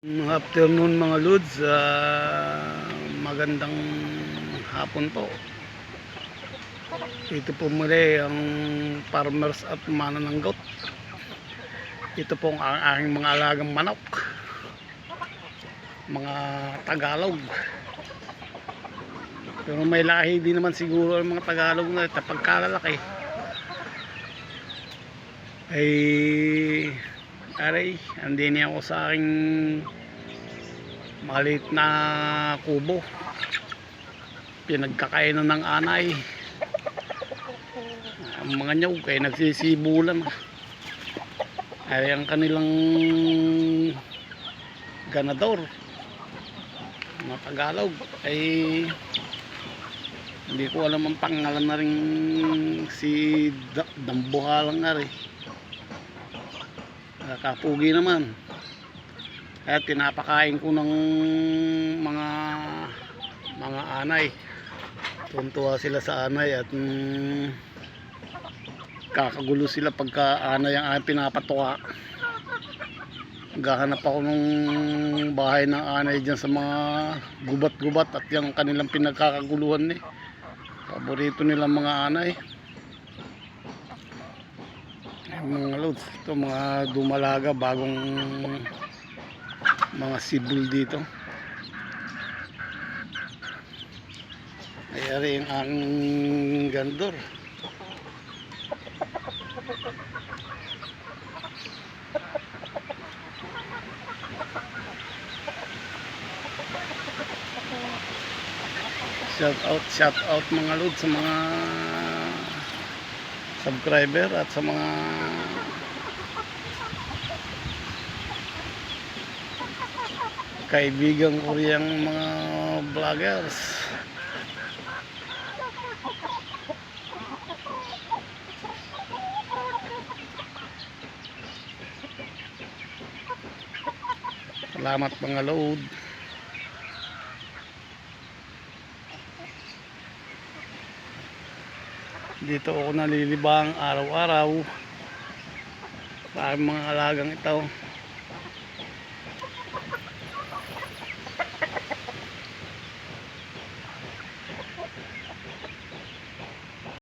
Afternoon mga lods, magandang hapon po. Ito po muli ang farmers at manananggot. Ito po ang aking mga alagang manok, mga Tagalog. Pero may lahi din naman siguro ang mga Tagalog na ito pagkalalaki. Ay aray, andin niya ako sa aking maliit na kubo. Pinagkakainan ng anay. Ang mga nyog ay nagsisibulan. Ay ang kanilang ganador, mga Tagalog, ay hindi ko alam ang pangalan na rin, si Dambuhalang na rin. Kapugi naman. Kaya tinapakain ko ng mga anay. Tuntua sila sa anay at kakagulo sila pagka anay ang pinapatuka. Gahanap ako ng bahay ng anay dyan sa mga gubat-gubat at yung kanilang pinagkakaguluhan eh. Paborito nilang mga anay. Mga loads, ito mga dumalaga, bagong mga sibol dito. Ay yung ang gandor. Shout out mga loads sa mga subscriber at sa mga kaibigan ko riyang mga vloggers. Salamat mga load. Dito ako nalilibang araw-araw sa mga alagang ito.